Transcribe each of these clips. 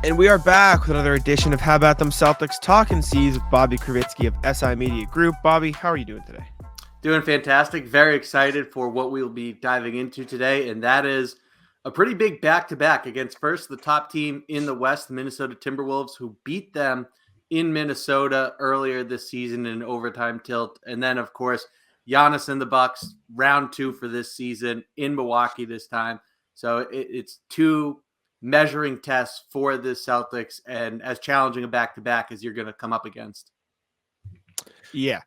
And we are back with another edition of How About Them Celtics Talking Seas with Bobby Kravitsky of SI Media Group. Bobby, how are you doing today? Doing fantastic. Very excited for what we'll be diving into today, and that is a pretty big back-to-back against first the top team in the West, the Minnesota Timberwolves, who beat them in Minnesota earlier this season in an overtime tilt, and then of course Giannis and the Bucks round 2 for this season in Milwaukee this time. So it's two measuring tests for the Celtics, and as challenging a back-to-back as you're going to come up against. Yeah,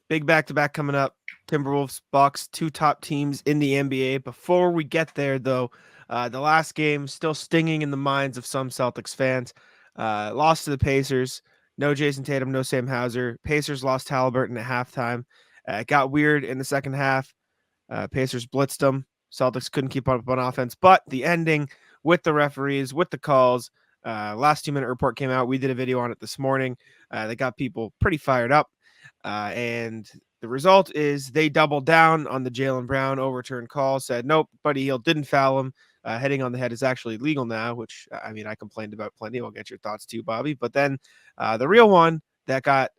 big back-to-back coming up. Timberwolves, Bucks, two top teams in the NBA. Before we get there, though, the last game still stinging in the minds of some Celtics fans. Lost to the Pacers. No Jason Tatum, no Sam Hauser. Pacers lost Halliburton at halftime. It got weird in the second half. Pacers blitzed them. Celtics couldn't keep up on offense, but the ending with the referees, with the calls, last 2-minute report came out. We did a video on it this morning. That got people pretty fired up. And the result is they doubled down on the Jaylen Brown overturned call, said, nope, Buddy Hield didn't foul him. Heading on the head is actually legal now, which, I mean, I complained about plenty. I'll get your thoughts too, Bobby. But then the real one that got,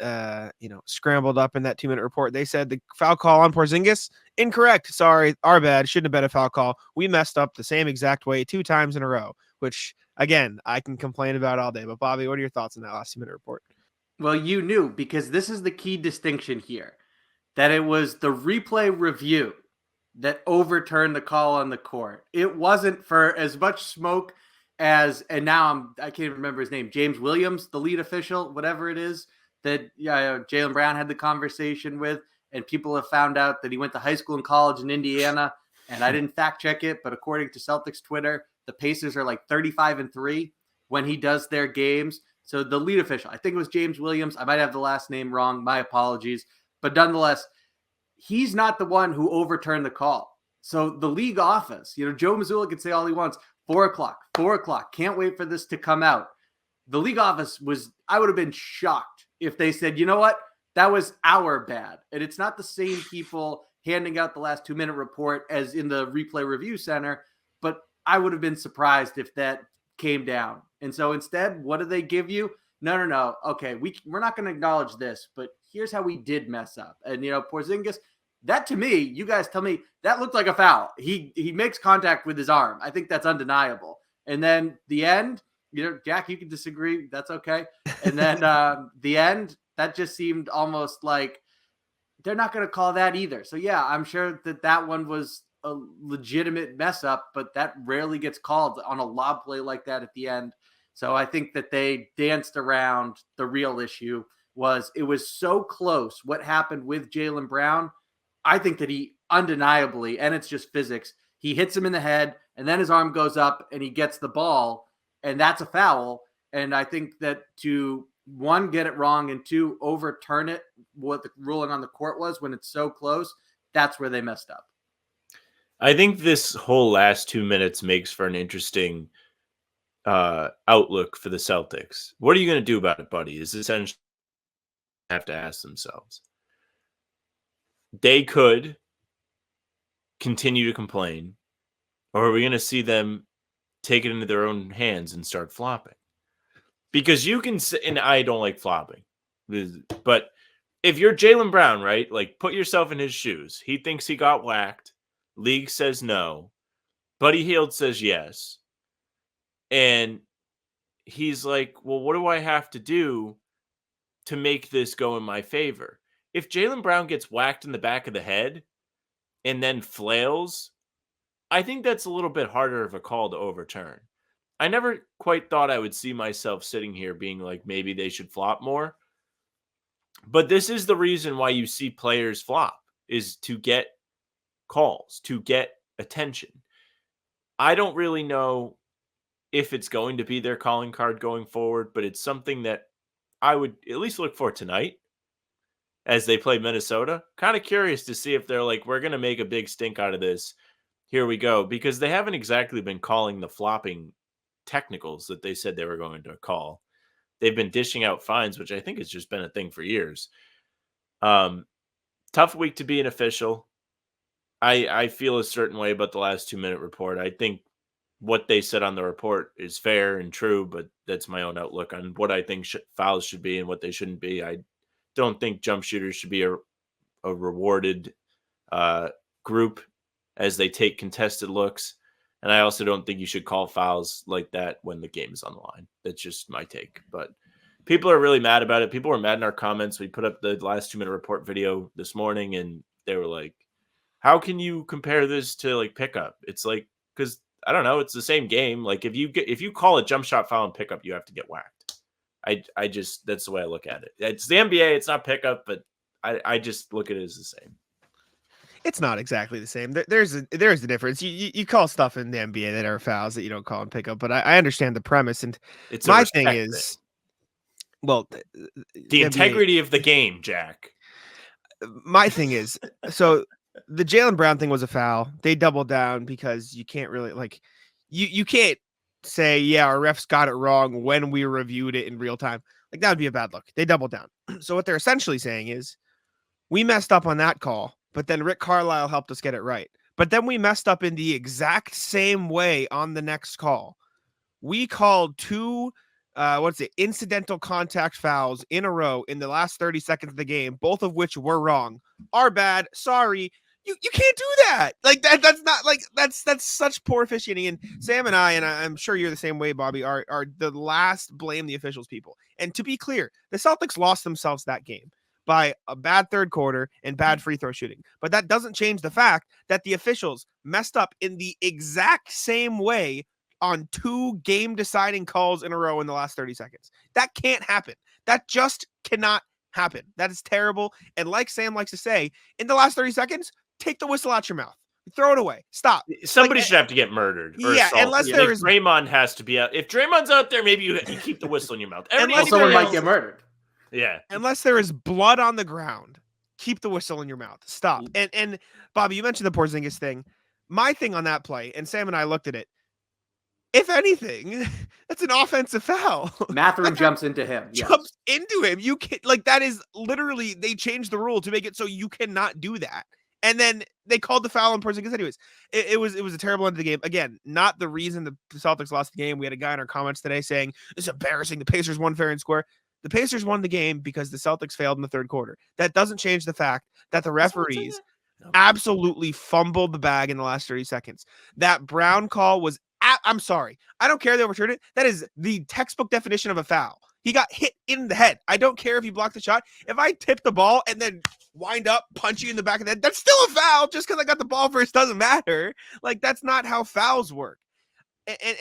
scrambled up in that 2-minute report, they said the foul call on Porzingis, incorrect. Sorry, our bad. Shouldn't have been a foul call. We messed up the same exact way 2 times in a row, which, again, I can complain about all day. But, Bobby, what are your thoughts on that last 2-minute report? Well, you knew, because this is the key distinction here, that it was the replay review that overturned the call on the court. It wasn't for as much smoke as, and now I can't even remember his name, James Williams, the lead official, whatever it is, that Jaylen Brown had the conversation with, and people have found out that he went to high school and college in Indiana, and I didn't fact check it, but according to Celtics Twitter, the Pacers are like 35-3 when he does their games. So the lead official, I think it was James Williams. I might have the last name wrong. My apologies. But nonetheless, he's not the one who overturned the call. So the league office, Joe Mazzulla can say all he wants. 4:00, can't wait for this to come out. The league office I would have been shocked if they said, you know what? That was our bad. And it's not the same people handing out the last 2-minute report as in the replay review center, but I would have been surprised if that came down. And so instead, what do they give you? No. Okay, we're not going to acknowledge this, but here's how we did mess up. And, Porzingis, that to me, you guys tell me, that looked like a foul. He makes contact with his arm. I think that's undeniable. And then the end, Jack, you can disagree. That's okay. And then the end, that just seemed almost like they're not going to call that either. So, yeah, I'm sure that one was a legitimate mess up, but that rarely gets called on a lob play like that at the end. So I think that they danced around the real issue. It was so close what happened with Jaylen Brown. I think that he undeniably, and it's just physics, he hits him in the head and then his arm goes up and he gets the ball, and that's a foul. And I think that to, one, get it wrong, and two, overturn it, what the ruling on the court was when it's so close, that's where they messed up. I think this whole last 2 minutes makes for an interesting outlook for the Celtics. What are you going to do about it, buddy? Is essentially have to ask themselves. They could continue to complain, or are we going to see them take it into their own hands and start flopping? Because you can say, and I don't like flopping, but if you're Jaylen Brown, right, like put yourself in his shoes. He thinks he got whacked. League says no. Buddy Hield says yes. And he's like, well, what do I have to do to make this go in my favor? If Jaylen Brown gets whacked in the back of the head and then flails, I think that's a little bit harder of a call to overturn. I never quite thought I would see myself sitting here being like, maybe they should flop more. But this is the reason why you see players flop, is to get calls, to get attention. I don't really know if it's going to be their calling card going forward, but it's something that I would at least look for tonight as they play Minnesota. Kind of curious to see if they're like, we're going to make a big stink out of this. Here we go. Because they haven't exactly been calling the flopping technicals that they said they were going to call. They've been dishing out fines, which I think has just been a thing for years. Tough week to be an official. I feel a certain way about the last 2-minute report. I think what they said on the report is fair and true, but that's my own outlook on what I think fouls should be and what they shouldn't be. I don't think jump shooters should be a rewarded group as they take contested looks. And I also don't think you should call fouls like that when the game is on the line. That's just my take. But people are really mad about it. People were mad in our comments. We put up the last 2-minute report video this morning, and they were like, how can you compare this to like pickup? It's like, because I don't know, it's the same game. Like if you call a jump shot foul and pickup, you have to get whacked. I just, that's the way I look at it. It's the NBA, it's not pickup, but I just look at it as the same. It's not exactly the same. There's a difference. You call stuff in the NBA that are fouls that you don't call in pickup, but I understand the premise. And it's my thing is, well, the integrity of the game, Jack. My thing is, so the Jaylen Brown thing was a foul. They doubled down because you can't really you can't say, yeah, our refs got it wrong when we reviewed it in real time. Like that would be a bad look. They doubled down. So what they're essentially saying is we messed up on that call, but then Rick Carlisle helped us get it right. But then we messed up in the exact same way on the next call. We called two incidental contact fouls in a row in the last 30 seconds of the game, both of which were wrong. Our bad. Sorry. You can't do that. Like that's not like that's such poor officiating. And Sam and I'm sure you're the same way, Bobby, are the last blame the officials people. And to be clear, the Celtics lost themselves that game by a bad third quarter and bad free throw shooting. But that doesn't change the fact that the officials messed up in the exact same way on 2 game-deciding calls in a row in the last 30 seconds. That can't happen. That just cannot happen. That is terrible. And like Sam likes to say, in the last 30 seconds, take the whistle out your mouth. Throw it away. Stop. Somebody should have to get murdered. Or yeah, assaulted. Unless there is Draymond has to be out. If Draymond's out there, maybe you keep the whistle in your mouth. Unless someone might get murdered. Yeah. Unless there is blood on the ground, keep the whistle in your mouth. Stop. And Bobby, you mentioned the Porzingis thing. My thing on that play, and Sam and I looked at it. If anything, that's an offensive foul. Mathurin jumps into him. Jumps into him. You can't, that is literally, they changed the rule to make it so you cannot do that. And then they called the foul on Porzingis anyways. It was a terrible end of the game. Again, not the reason the Celtics lost the game. We had a guy in our comments today saying, it's embarrassing. The Pacers won fair and square. The Pacers won the game because the Celtics failed in the third quarter. That doesn't change the fact that the referees absolutely fumbled the bag in the last 30 seconds. That Brown call was, I'm sorry. I don't care they overturned it. That is the textbook definition of a foul. He got hit in the head. I don't care if he blocked the shot. If I tip the ball and then wind up, punch you in the back of the head, that's still a foul. Just because I got the ball first doesn't matter. Like, that's not how fouls work.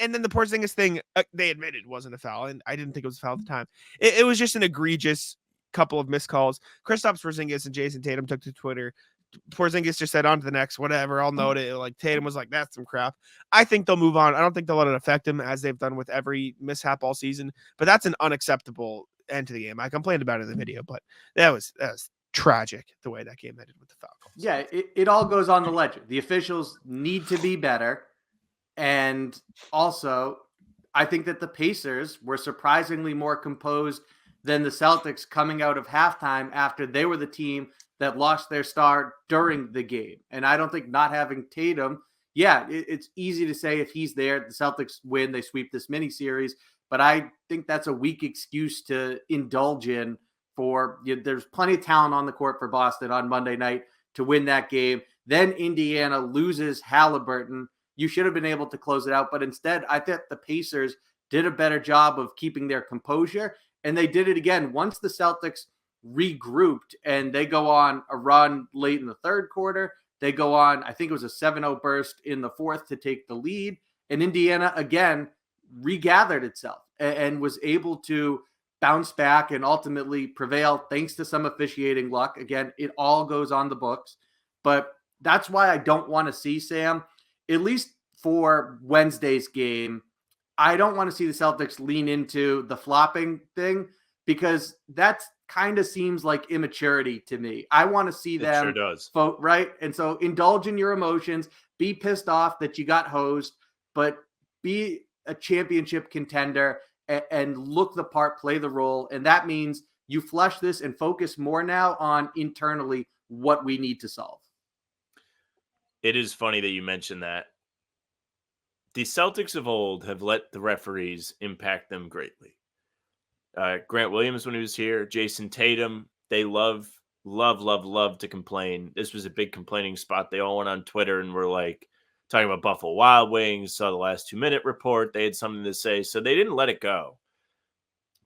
And then the Porzingis thing, they admitted wasn't a foul, and I didn't think it was a foul at the time. It was just an egregious couple of missed calls. Kristaps Porzingis and Jason Tatum took to Twitter. Porzingis just said on to the next, whatever, I'll note it. Like Tatum was like, that's some crap. I think they'll move on. I don't think they'll let it affect them as they've done with every mishap all season, but that's an unacceptable end to the game. I complained about it in the video, but that was tragic the way that game ended with the foul calls. Yeah, it all goes on the ledger. The officials need to be better. And also, I think that the Pacers were surprisingly more composed than the Celtics coming out of halftime after they were the team that lost their star during the game. And I don't think not having Tatum, it's easy to say if he's there, the Celtics win, they sweep this mini series. But I think that's a weak excuse to indulge in there's plenty of talent on the court for Boston on Monday night to win that game. Then Indiana loses Halliburton. You should have been able to close it out. But instead, I think the Pacers did a better job of keeping their composure. And they did it again once the Celtics regrouped and they go on a run late in the third quarter. They go on, I think it was a 7-0 burst in the fourth to take the lead. And Indiana, again, regathered itself and was able to bounce back and ultimately prevail thanks to some officiating luck. Again, it all goes on the books. But that's why I don't want to see, Sam, at least for Wednesday's game, I don't want to see the Celtics lean into the flopping thing because that's kind of seems like immaturity to me. I want to see them vote, right? And so indulge in your emotions, be pissed off that you got hosed, but be a championship contender and look the part, play the role. And that means you flush this and focus more now on internally what we need to solve. It is funny that you mentioned that. the Celtics of old have let the referees impact them greatly. Grant Williams, when he was here, Jason Tatum, they love to complain. This was a big complaining spot. They all went on Twitter and were like talking about Buffalo Wild Wings, saw the last 2-minute report. They had something to say, so they didn't let it go.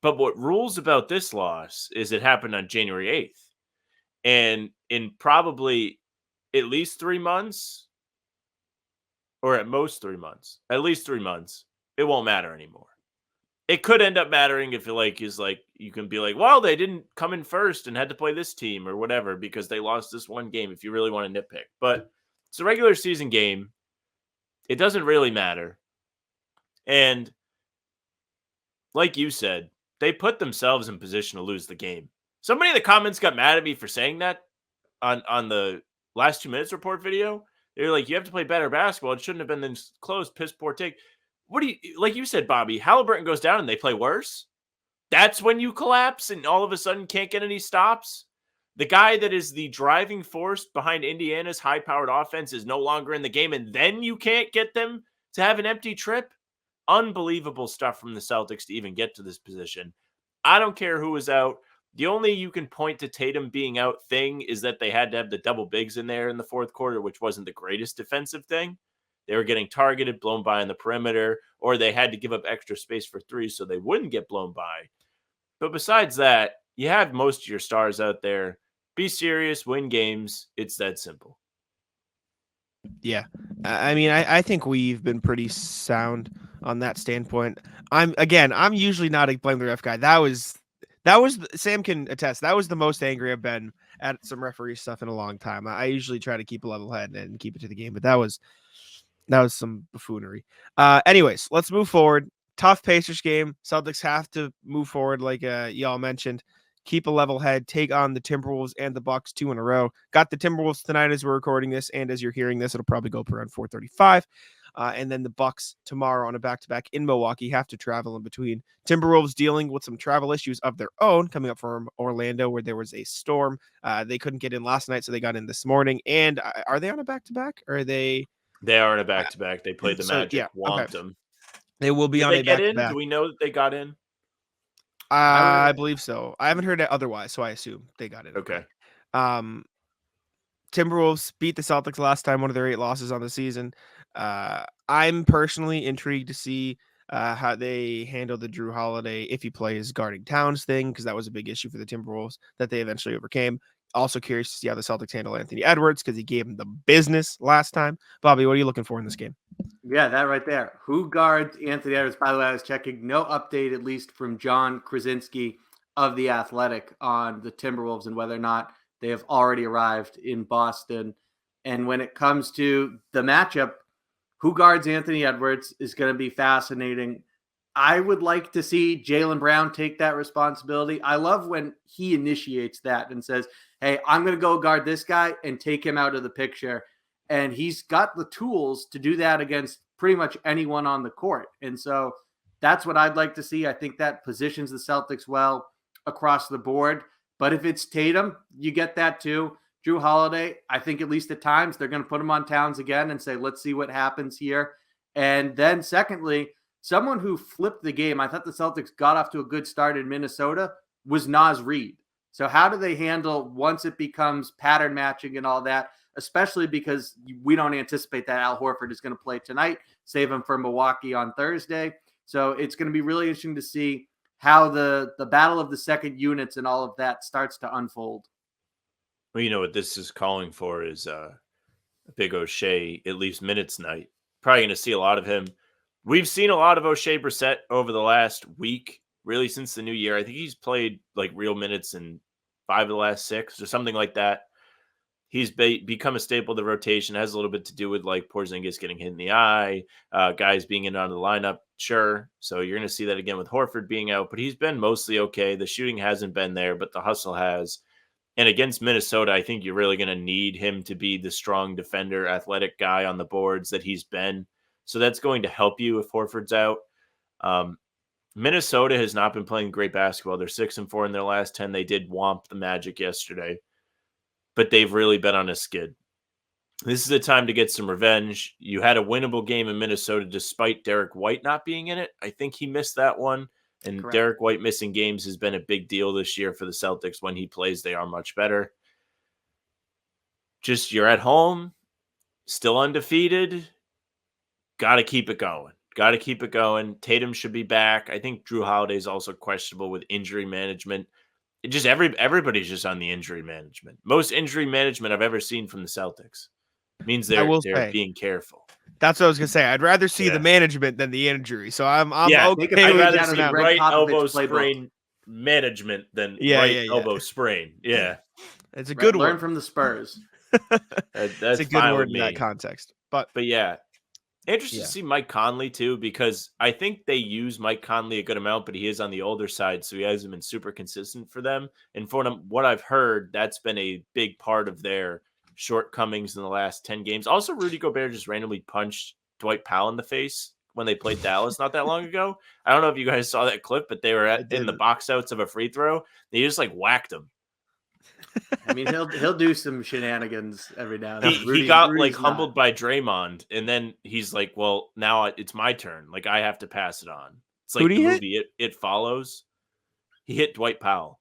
But what rules about this loss is it happened on January 8th. And in probably at least 3 months, or at most 3 months, at least 3 months, it won't matter anymore. It could end up mattering if you can be like, well, they didn't come in first and had to play this team or whatever because they lost this one game if you really want to nitpick. But it's a regular season game. It doesn't really matter. And like you said, they put themselves in position to lose the game. Somebody in the comments got mad at me for saying that on the last 2 minutes report video. They're like, you have to play better basketball. It shouldn't have been this close. Piss poor take. What do you, like you said, Bobby, Halliburton goes down and they play worse? That's when you collapse and all of a sudden can't get any stops? The guy that is the driving force behind Indiana's high-powered offense is no longer in the game, and then you can't get them to have an empty trip? Unbelievable stuff from the Celtics to even get to this position. I don't care who was out. The only you can point to Tatum being out thing is that they had to have the double bigs in there in the fourth quarter, which wasn't the greatest defensive thing. They were getting targeted, blown by on the perimeter, or they had to give up extra space for threes so they wouldn't get blown by. But besides that, you have most of your stars out there. Be serious, win games. It's that simple. Yeah. I mean, I think we've been pretty sound on that standpoint. I'm usually not a blame the ref guy. That was Sam can attest. That was the most angry I've been at some referee stuff in a long time. I usually try to keep a level head and keep it to the game, but that was some buffoonery. Anyways, let's move forward. Tough Pacers game. Celtics have to move forward, like y'all mentioned. Keep a level head. Take on the Timberwolves and the Bucks 2 in a row. Got the Timberwolves tonight as we're recording this, and as you're hearing this, it'll probably go up around 4:35. And then the Bucks tomorrow on a back-to-back in Milwaukee. Have to travel in between. Timberwolves dealing with some travel issues of their own, coming up from Orlando where there was a storm. They couldn't get in last night, so they got in this morning. And are they on a back-to-back, or are they? They are in a back-to-back. They played the Magic, whomped them. They will be Did on they a get in? back-to-back. Do we know that they got in? I believe so. I haven't heard it otherwise, so I assume they got it. Okay. Timberwolves beat the Celtics last time, one of their 8 losses on the season. I'm personally intrigued to see how they handle the Drew Holiday if he plays guarding Towns thing, because that was a big issue for the Timberwolves that they eventually overcame. Also curious to see how the Celtics handle Anthony Edwards, because he gave him the business last time. Bobby, what are you looking for in this game? Yeah, that right there. Who guards Anthony Edwards? By the way, I was checking. No update, at least from John Krasinski of The Athletic, on the Timberwolves and whether or not they have already arrived in Boston. And when it comes to the matchup, who guards Anthony Edwards is going to be fascinating. I would like to see Jaylen Brown take that responsibility. I love when he initiates that and says, hey, I'm going to go guard this guy and take him out of the picture. And he's got the tools to do that against pretty much anyone on the court. And so that's what I'd like to see. I think that positions the Celtics well across the board. But if it's Tatum, you get that too. Drew Holiday, I think at least at times they're going to put him on Towns again and say, let's see what happens here. And then secondly, someone who flipped the game, I thought the Celtics got off to a good start in Minnesota, was Naz Reid. So how do they handle once it becomes pattern matching and all that, especially because we don't anticipate that Al Horford is going to play tonight, save him for Milwaukee on Thursday. So it's going to be really interesting to see how the battle of the second units and all of that starts to unfold. Well, you know what this is calling for is a big OShea, at least minutes night. Probably going to see a lot of him. We've seen a lot of OShea Brassette over the last week, really since the new year. I think he's played like real minutes in 5 of the last 6 or something like that. He's become a staple of the rotation. It has a little bit to do with like Porzingis getting hit in the eye, guys being in and out of the lineup. Sure. So you're going to see that again with Horford being out, but he's been mostly okay. The shooting hasn't been there, but the hustle has. And against Minnesota, I think you're really going to need him to be the strong defender, athletic guy on the boards that he's been. So that's going to help you if Horford's out. Minnesota has not been playing great basketball. They're 6-4 in their last 10. They did whomp the Magic yesterday, but they've really been on a skid. This is a time to get some revenge. You had a winnable game in Minnesota despite Derek White not being in it. I think he missed that one. And Correct. Derek White missing games has been a big deal this year for the Celtics. When he plays, they are much better. Just you're at home, still undefeated. Got to keep it going. Got to keep it going. Tatum should be back. I think Drew Holiday is also questionable with injury management. It just everybody's just on the injury management. Most injury management I've ever seen from the Celtics. Means I will they're say, being careful. that's what I was gonna say. I'd rather see the Yeah. management than the injury. So I'm Yeah, okay I'd with rather this see now. Greg right Popovich elbow playbook. sprain management than Yeah, right yeah, yeah. elbow sprain. Yeah, It's a Right, good learn word. from the Spurs. that's It's a good fine word with in that me. context. But yeah, interested Yeah. to see Mike Conley too, because I think they use Mike Conley a good amount, but he is on the older side, so he hasn't been super consistent for them. And for what I've heard, that's been a big part of their shortcomings in the last 10 games. Also, Rudy Gobert just randomly punched Dwight Powell in the face when they played Dallas not that long ago. I don't know if you guys saw that clip, but they were in the box outs of a free throw. They just like whacked him. I mean, he'll do some shenanigans every now and then. He got like Rudy's humbled not. by Draymond, and then he's like, "Well, now it's my turn. Like I have to pass it on." It's like Who'd the he hit? movie It Follows. He hit Dwight Powell.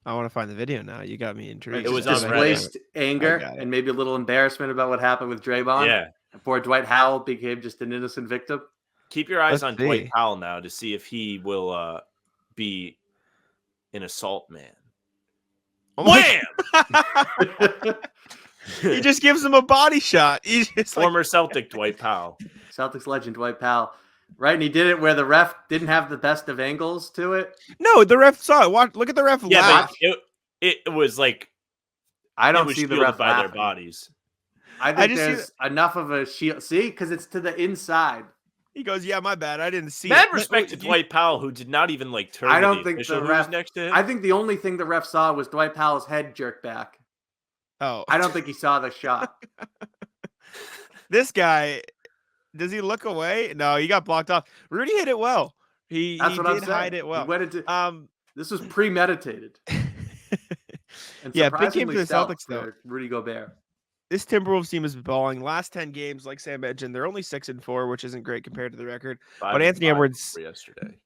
I want to find the video now. You got me intrigued. It was Just on Reddit. displaced anger got it. and maybe a little embarrassment about what happened with Draymond. Yeah. And poor Dwight Powell became just an innocent victim. Keep your eyes Let's on see. Dwight Powell now to see if he will be an assault man. Oh my- Wham! He just gives him a body shot. He's just like, Former Celtic Dwight Powell. Celtics legend Dwight Powell. Right, and he did it where the ref didn't have the best of angles to it. no, the ref saw it. Watch, look at the ref Yeah, laugh. but it was like I it don't was see the shielded ref by their laughing. bodies. I think just see there's enough of a shield. See, because it's to the inside. He goes, "Yeah, my bad. I didn't see Mad it." respect to You- Dwight Powell, who did not even like turn I to don't the think official the who ref. was next to him. I think the only thing the ref saw was Dwight Powell's head jerk back. Oh, I don't think he saw the shot. this guy, does he look away? No, he got blocked off. Rudy hit it well. He That's what I'm did saying. hide it well. He went into, Um, this was premeditated. And yeah, big game surprisingly for the stealth Celtics though. for Rudy Gobert. This Timberwolves team has been balling. Last 10 games, like Sam mentioned, they're only 6-4, which isn't great compared to the record. But Anthony Edwards, for yesterday.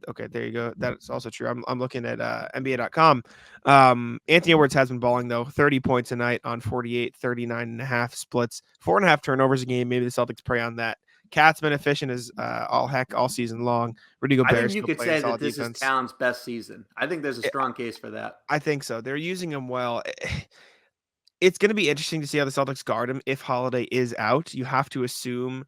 okay, there you go. That's also true. I'm looking at NBA.com. Anthony Edwards has been balling though. 30 points a night on 48, 39.5 splits, 4.5 turnovers a game. Maybe the Celtics prey on that. Cat's been efficient as all heck all season long. Rudy I Gobert think you could say that this defense. is Towns' best season. I think there's a strong case for that. I think so. They're using him well. It's going to be interesting to see how the Celtics guard him if Holiday is out. You have to assume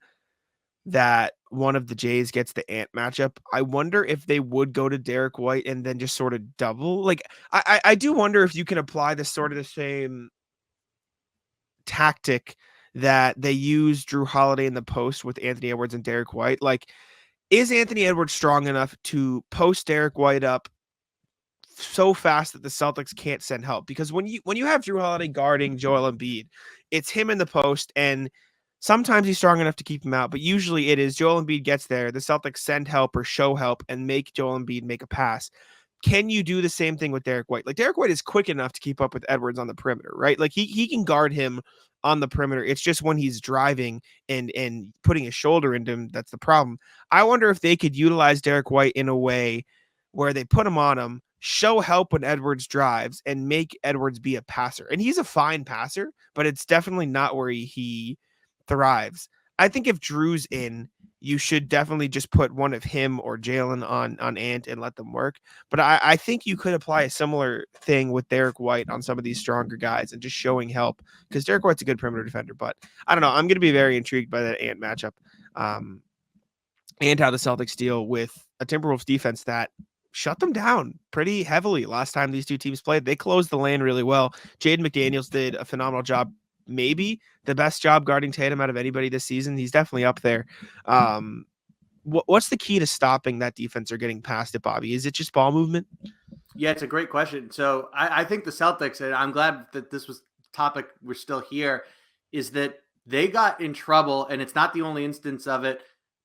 that one of the Jays gets the Ant matchup. I wonder if they would go to Derek White and then just sort of double. Like I do wonder if you can apply this sort of the same tactic that they use Drew Holiday in the post with Anthony Edwards and Derek White. Like, is Anthony Edwards strong enough to post Derek White up so fast that the Celtics can't send help? Because when you have Drew Holiday guarding Joel Embiid, it's him in the post, and sometimes he's strong enough to keep him out, but usually it is Joel Embiid gets there, the Celtics send help or show help and make Joel Embiid make a pass. Can you do the same thing with Derek White? Like, Derek White is quick enough to keep up with Edwards on the perimeter, right? Like he can guard him on the perimeter. It's just when he's driving and putting his shoulder into him that's the problem. I wonder if they could utilize Derek White in a way where they put him on him, show help when Edwards drives, and make Edwards be a passer. And he's a fine passer, but it's definitely not where he thrives. I think if Drew's in, you should definitely just put one of him or Jalen on Ant and let them work. But I think you could apply a similar thing with Derek White on some of these stronger guys and just showing help, because Derek White's a good perimeter defender. But I don't know. I'm going to be very intrigued by that Ant matchup and how the Celtics deal with a Timberwolves defense that shut them down pretty heavily last time these two teams played. They closed the lane really well. Jaden McDaniels did a phenomenal job. Maybe the best job guarding Tatum out of anybody this season. He's definitely up there. What's the key to stopping that defense or getting past it, Bobby? Is it just ball movement? Yeah, it's a great question. So I think the Celtics, and I'm glad that this was the topic we're still here, is that they got in trouble, and it's not the only instance of it,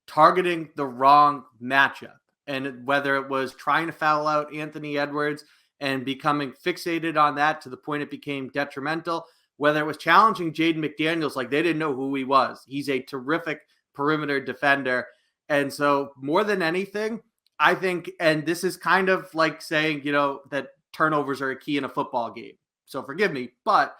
targeting the wrong matchup. And whether it was trying to foul out Anthony Edwards and becoming fixated on that to the point it became detrimental, whether it was challenging Jaden McDaniels, like they didn't know who he was. He's a terrific perimeter defender. And so more than anything, I think, and this is kind of like saying, that turnovers are a key in a football game. So forgive me, but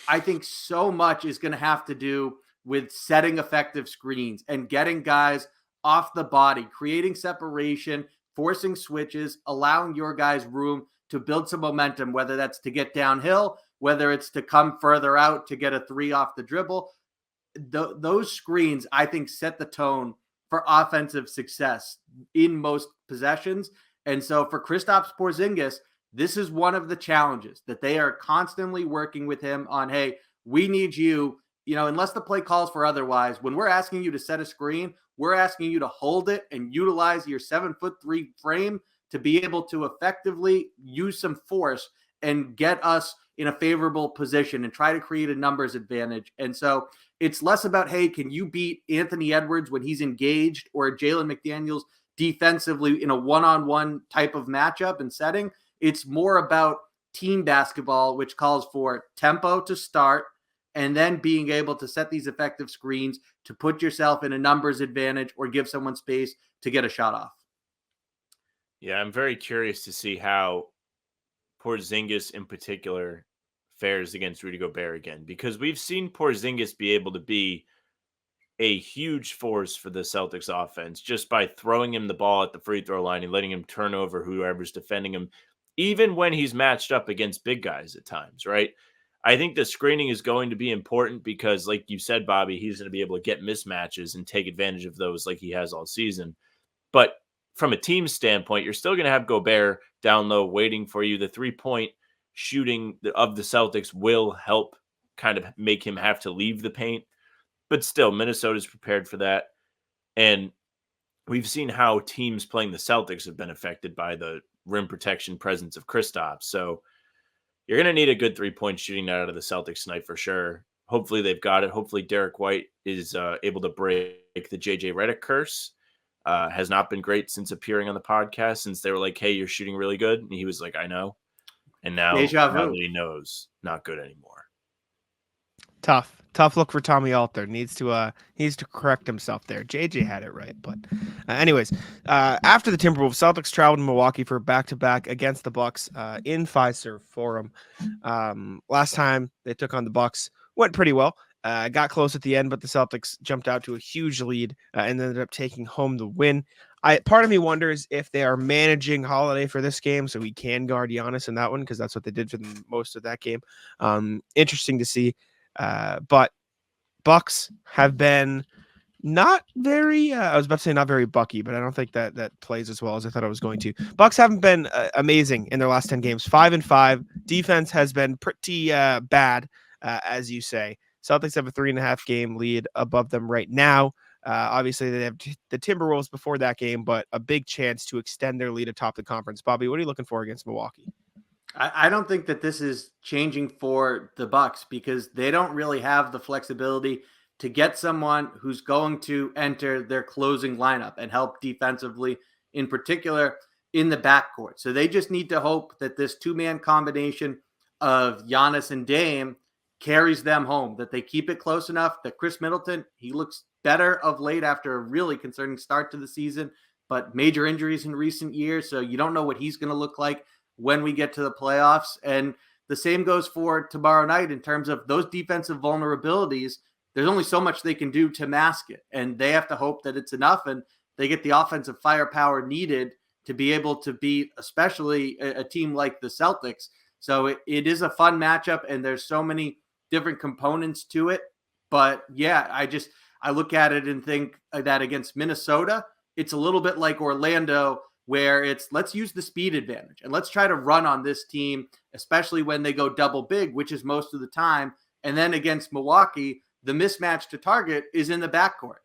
I think so much is going to have to do with setting effective screens and getting guys off the body, creating separation, forcing switches, allowing your guys room to build some momentum, whether that's to get downhill, whether it's to come further out to get a three off the dribble. Those screens, I think, set the tone for offensive success in most possessions. And so for Kristaps Porzingis, this is one of the challenges that they are constantly working with him on. Hey, we need you, unless the play calls for otherwise, when we're asking you to set a screen, we're asking you to hold it and utilize your 7'3" frame to be able to effectively use some force and get us in a favorable position and try to create a numbers advantage. And so it's less about, hey, can you beat Anthony Edwards when he's engaged or Jalen McDaniels defensively in a one-on-one type of matchup and setting. It's more about team basketball, which calls for tempo to start and then being able to set these effective screens to put yourself in a numbers advantage or give someone space to get a shot off. Yeah, I'm very curious to see how Porzingis in particular fares against Rudy Gobert again, because we've seen Porzingis be able to be a huge force for the Celtics offense just by throwing him the ball at the free throw line and letting him turn over whoever's defending him, even when he's matched up against big guys at times, right? I think the screening is going to be important because, like you said, Bobby, he's going to be able to get mismatches and take advantage of those like he has all season. But from a team standpoint, you're still going to have Gobert down low waiting for you. The 3-point shooting of the Celtics will help kind of make him have to leave the paint. But still, Minnesota's prepared for that. And we've seen how teams playing the Celtics have been affected by the rim protection presence of Kristaps. So you're going to need a good 3-point shooting night out of the Celtics tonight for sure. Hopefully they've got it. Hopefully Derek White is able to break the JJ Redick curse. Has not been great since appearing on the podcast, since they were like, hey, you're shooting really good. And he was like, I know. And now that he knows, not good anymore. Tough look for Tommy Alter. Needs to correct himself there. JJ had it right, but anyways, after the Timberwolves, Celtics traveled to Milwaukee for back-to-back against the Bucks in Fiserv Forum. Last time they took on the Bucks went pretty well. Got close at the end, but the Celtics jumped out to a huge lead and ended up taking home the win. Part of me wonders if they are managing Holiday for this game so he can guard Giannis in that one, because that's what they did for most of that game. Interesting to see. But Bucks have been not very, I was about to say not very Bucky, but I don't think that plays as well as I thought it was going to. Bucks haven't been amazing in their last 10 games, 5-5. Defense has been pretty bad, as you say. Celtics have a 3.5 game lead above them right now. Obviously, they have the Timberwolves before that game, but a big chance to extend their lead atop the conference. Bobby, what are you looking for against Milwaukee? I don't think that this is changing for the Bucks because they don't really have the flexibility to get someone who's going to enter their closing lineup and help defensively, in particular in the backcourt. So they just need to hope that this two-man combination of Giannis and Dame carries them home, that they keep it close enough that Chris Middleton, he looks better of late after a really concerning start to the season, but major injuries in recent years. So you don't know what he's going to look like when we get to the playoffs. And the same goes for tomorrow night in terms of those defensive vulnerabilities. There's only so much they can do to mask it, and they have to hope that it's enough and they get the offensive firepower needed to be able to beat, especially a team like the Celtics. So it is a fun matchup, and there's so many different components to it. But yeah, I look at it and think that against Minnesota, it's a little bit like Orlando, where it's let's use the speed advantage and let's try to run on this team, especially when they go double big, which is most of the time. And then against Milwaukee, the mismatch to target is in the backcourt,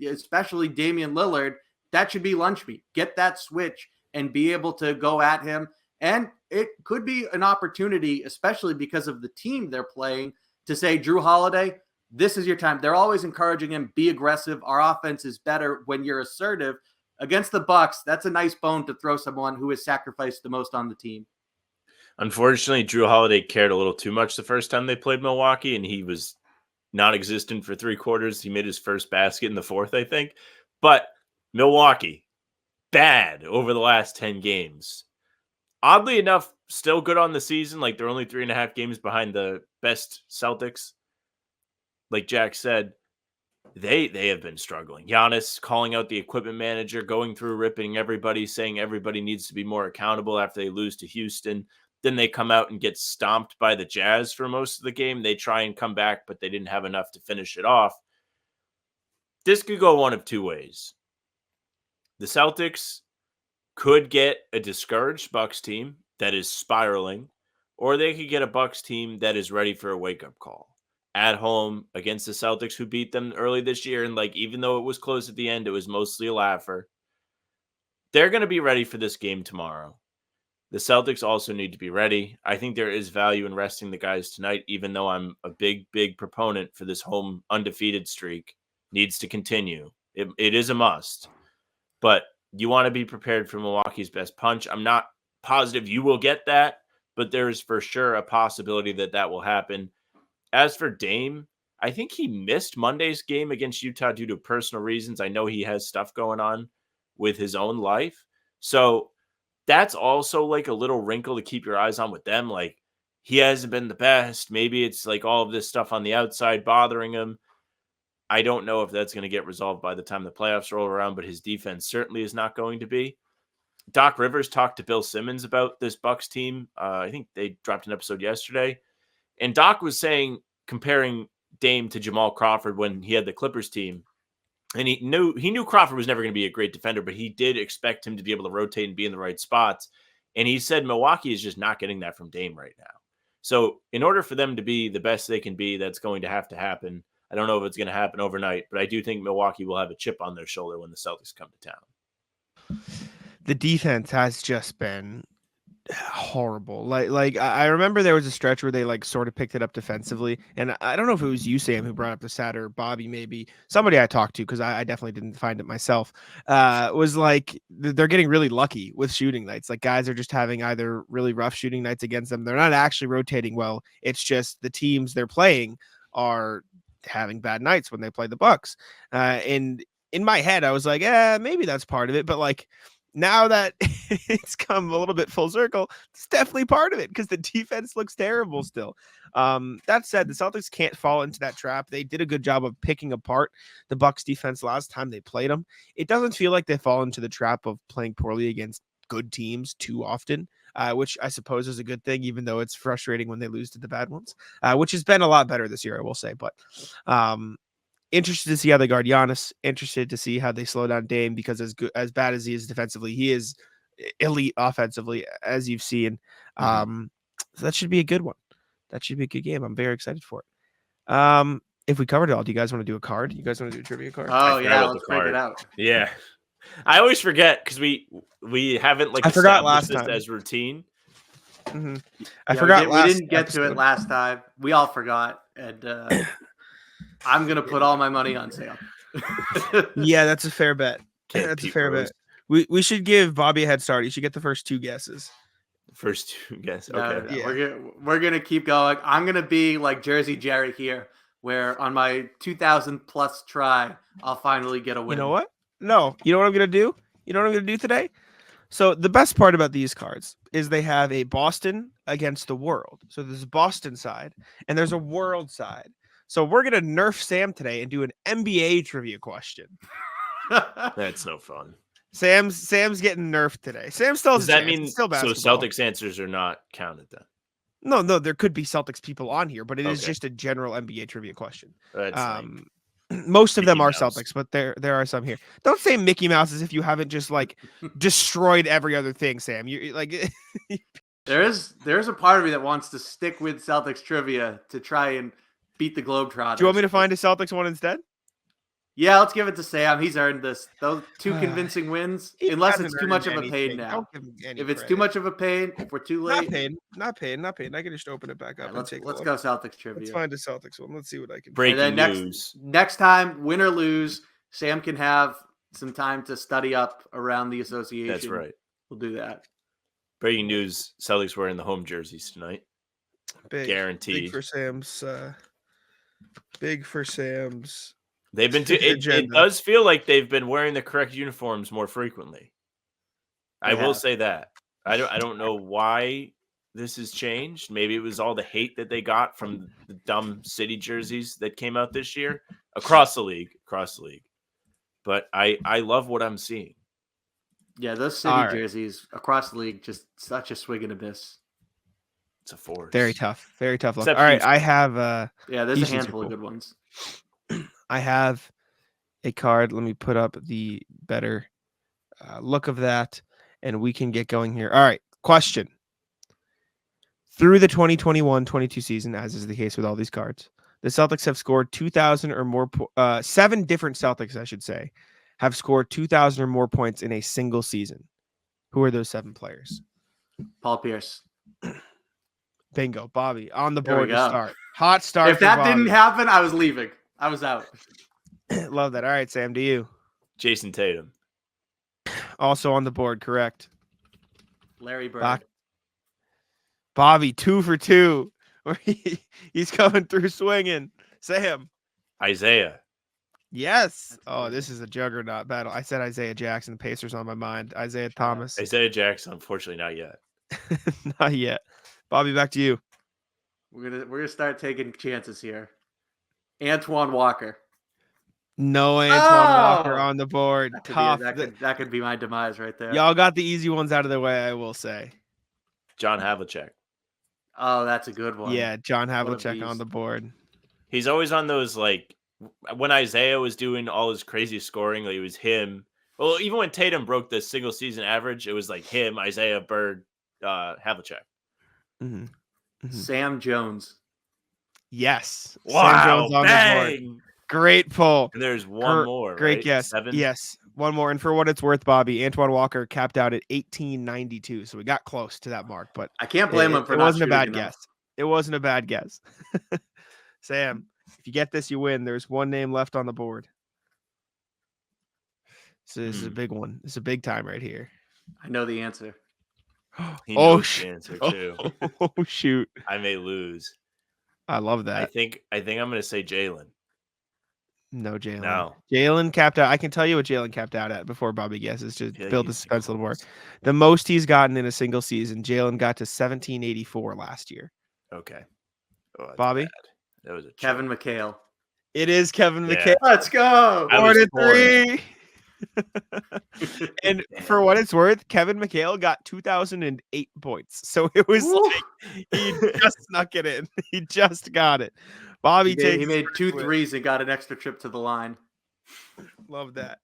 especially Damian Lillard. That should be lunch meat. Get that switch and be able to go at him. And it could be an opportunity, especially because of the team they're playing, to say, Drew Holiday, this is your time. They're always encouraging him, be aggressive. Our offense is better when you're assertive. Against the Bucks, that's a nice bone to throw someone who has sacrificed the most on the team. Unfortunately, Drew Holiday cared a little too much the first time they played Milwaukee, and he was non-existent for 3 quarters. He made his first basket in the fourth, I think. But Milwaukee, bad over the last 10 games. Oddly enough, still good on the season. Like, they're only 3.5 games behind the best Celtics. Like Jack said, they have been struggling. Giannis calling out the equipment manager, going through ripping everybody, saying everybody needs to be more accountable after they lose to Houston. Then they come out and get stomped by the Jazz for most of the game. They try and come back, but they didn't have enough to finish it off. This could go one of two ways. The Celtics could get a discouraged Bucks team that is spiraling, or they could get a Bucks team that is ready for a wake-up call. At home against the Celtics, who beat them early this year, and like even though it was close at the end, it was mostly a laugher. They're going to be ready for this game tomorrow. The Celtics also need to be ready. I think there is value in resting the guys tonight, even though I'm a big proponent for this home undefeated streak. Needs to continue. It is a must. But you want to be prepared for Milwaukee's best punch. I'm not positive you will get that, but there is for sure a possibility that will happen. As for Dame, I think he missed Monday's game against Utah due to personal reasons. I know he has stuff going on with his own life. So that's also like a little wrinkle to keep your eyes on with them. Like, he hasn't been the best. Maybe it's like all of this stuff on the outside bothering him. I don't know if that's going to get resolved by the time the playoffs roll around, but his defense certainly is not going to be. Doc Rivers talked to Bill Simmons about this Bucks team. I think they dropped an episode yesterday. And Doc was saying, comparing Dame to Jamal Crawford when he had the Clippers team. And he knew Crawford was never going to be a great defender, but he did expect him to be able to rotate and be in the right spots. And he said Milwaukee is just not getting that from Dame right now. So in order for them to be the best they can be, that's going to have to happen. I don't know if it's going to happen overnight, but I do think Milwaukee will have a chip on their shoulder when the Celtics come to town. The defense has just been horrible. Like I remember there was a stretch where they like sort of picked it up defensively, and I don't know if it was you, Sam, who brought up the stat, or Bobby, maybe somebody I talked to, because I definitely didn't find it myself. Was like they're getting really lucky with shooting nights. Like, guys are just having either really rough shooting nights against them. They're not actually rotating well. It's just the teams they're playing are having bad nights when they play the Bucks. And in my head, I was like, maybe that's part of it, but like, now that it's come a little bit full circle, it's definitely part of it, because the defense looks terrible still. That said, the Celtics can't fall into that trap. They did a good job of picking apart the Bucks defense last time they played them. It doesn't feel like they fall into the trap of playing poorly against good teams too often, which I suppose is a good thing, even though it's frustrating when they lose to the bad ones, which has been a lot better this year, I will say. But interested to see how they guard Giannis. Interested to see how they slow down Dame, because as bad as he is defensively, he is elite offensively, as you've seen. So that should be a good one. That should be a good game. I'm very excited for it. If we covered it all, do you guys want to do a card? You guys want to do a trivia card? Oh yeah, let's break it out. Yeah, I always forget because we haven't like I forgot last this time as routine. Mm-hmm. We didn't get to it last time. We all forgot, and I'm gonna put all my money on Sam. Yeah, that's a fair bet. That's a fair bet. We should give Bobby a head start. He should get the first 2 guesses. First 2 guesses. Okay. No, yeah. We're gonna keep going. I'm gonna be like Jersey Jerry here, where on my 2,000 plus try, I'll finally get a win. You know what? No. You know what I'm gonna do? You know what I'm gonna do today? So the best part about these cards is they have a Boston against the world. So there's a Boston side and there's a world side. So we're going to nerf Sam today and do an NBA trivia question. That's no fun. Sam's getting nerfed today. Sam still has Does that mean still so basketball. Celtics answers are not counted then? No, there could be Celtics people on here, but it is just a general NBA trivia question. That's most of them are Mouse. Celtics, but there are some here. Don't say Mickey Mouse as if you haven't just like destroyed every other thing, Sam. You like there's a part of me that wants to stick with Celtics trivia to try and beat the Globetrotters. Do you want me to find a Celtics one instead? Yeah, let's give it to Sam. He's earned this. Those 2 convincing wins. Unless it's too much of a pain now. If it's too much of a pain, if we're too late. Not pain. I can just open it back up. Let's go Celtics trivia. Let's find a Celtics one. Let's see what I can break news. Next time, win or lose, Sam can have some time to study up around the association. That's right. We'll do that. Breaking news: Celtics wearing the home jerseys tonight. Guaranteed. Big for Sam's. Big for Sam's. They've been. It does feel like they've been wearing the correct uniforms more frequently. I will say that. I don't know why this has changed. Maybe it was all the hate that they got from the dumb city jerseys that came out this year across the league. But I love what I'm seeing. Yeah, those city jerseys across the league, just such a swig and a miss. It's a force. Very tough look. Except All right, Houston. I have there's a Houston's handful are of cool. good ones. I have a card. Let me put up the better look of that, and we can get going here. All right, question. Through the 2021-22 season, as is the case with all these cards, the Celtics have scored 2,000 or more. 7 different Celtics, I should say, have scored 2,000 or more points in a single season. Who are those 7 players? Paul Pierce. Bingo, Bobby on the There we board to go. start. Hot start. If that didn't happen, I was leaving. I was out. Love that. All right, Sam, to you. Jason Tatum. Also on the board, correct. Larry Bird. Bobby, 2 for 2. He's coming through swinging. Sam. Isaiah. Yes. This is a juggernaut battle. I said Isaiah Jackson. The Pacers on my mind. Isaiah Thomas. Isaiah Jackson, unfortunately, not yet. Not yet. Bobby, back to you. We're gonna start taking chances here. Antoine Walker. No Antoine Walker on the board. Tough. That could be my demise right there. Y'all got the easy ones out of the way, I will say. John Havlicek. Oh, that's a good one. Yeah, John Havlicek on the board. He's always on those, like, when Isaiah was doing all his crazy scoring, like, it was him. Well, even when Tatum broke the single season average, it was like him, Isaiah, Bird, Havlicek. Mm-hmm. Mm-hmm. Sam Jones. Yes. Wow, Sam Jones on the board. Great pull. And there's one more. Great right? guess. 7? Yes. One more. And for what it's worth, Bobby, Antoine Walker capped out at 1892. So we got close to that mark, but I can't blame him for it not wasn't a bad shooting guess. It wasn't a bad guess. Sam, if you get this, you win. There's one name left on the board. So this is a big one. This is a big time right here. I know the answer. He knows the answer too. Oh shoot. I may lose. I love that. I think I'm gonna say Jalen. No, Jalen. No. Jalen capped out. I can tell you what Jalen capped out at before Bobby guesses to build the suspense a little more. The most he's gotten in a single season, Jalen got to 1784 last year. Okay. Bobby? Bad. That was a Kevin McHale. It is Kevin McHale. Let's go. 4-3. And for what it's worth, Kevin McHale got 2,008 points. So it was like he just snuck it in. He just got it. Bobby he made 2 threes and got an extra trip to the line. Love that.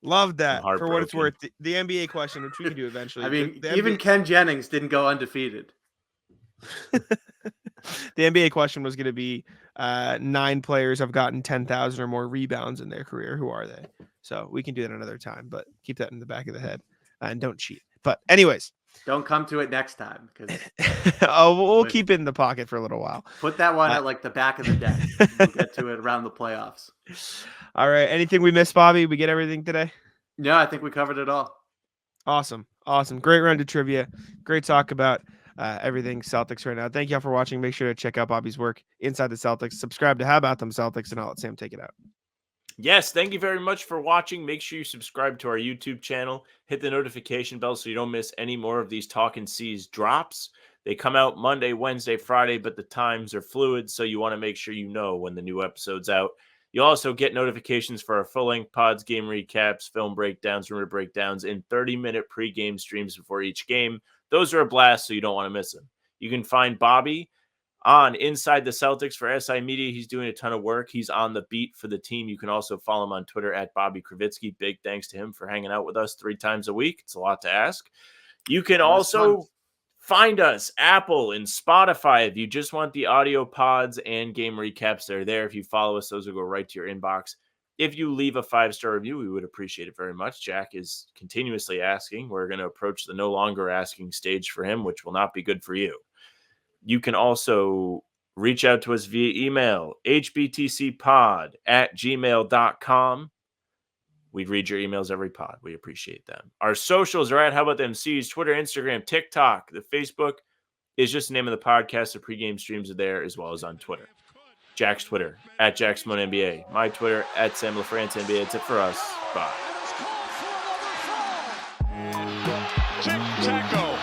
Love that. For what it's worth, Heartbroken. the NBA question, which we can do eventually. I mean, the even NBA Ken Jennings didn't go undefeated. The NBA question was going to be 9 players have gotten 10,000 or more rebounds in their career. Who are they? So we can do that another time, but keep that in the back of the head and don't cheat. But anyways, don't come to it next time because we'll keep it in the pocket for a little while. Put that one at like the back of the deck. We'll get to it around the playoffs. All right. Anything we missed, Bobby? We get everything today? No, I think we covered it all. Awesome. Great round of trivia. Great talk about everything Celtics right now. Thank y'all for watching. Make sure to check out Bobby's work inside the Celtics. Subscribe to How About Them Celtics, and I'll let Sam take it out. Yes, thank you very much for watching. Make sure you subscribe to our YouTube channel. Hit the notification bell so you don't miss any more of these Talkin' C's drops. They come out Monday, Wednesday, Friday, but the times are fluid, so you want to make sure you know when the new episode's out. You'll also get notifications for our full-length pods, game recaps, film breakdowns, rumor breakdowns, and 30-minute pregame streams before each game. Those are a blast, so you don't want to miss them. You can find Bobby on Inside the Celtics for SI Media. He's doing a ton of work. He's on the beat for the team. You can also follow him on Twitter at Bobby Kravitsky. Big thanks to him for hanging out with us 3 times a week. It's a lot to ask. You can also find us Apple and Spotify if you just want the audio pods and game recaps. They're there. If you follow us, those will go right to your inbox. If you leave a 5-star review, we would appreciate it very much. Jack is continuously asking. We're going to approach the no longer asking stage for him, which will not be good for you. You can also reach out to us via email, hbtcpod@gmail.com. We'd read your emails every pod. We appreciate them. Our socials are at How About Them C's, Twitter, Instagram, TikTok. The Facebook is just the name of the podcast. The pregame streams are there as well as on Twitter. Jack's Twitter, at Jack Simone NBA. My Twitter, at Sam LaFrance NBA. That's it for us. Bye. Tic-tac-toe.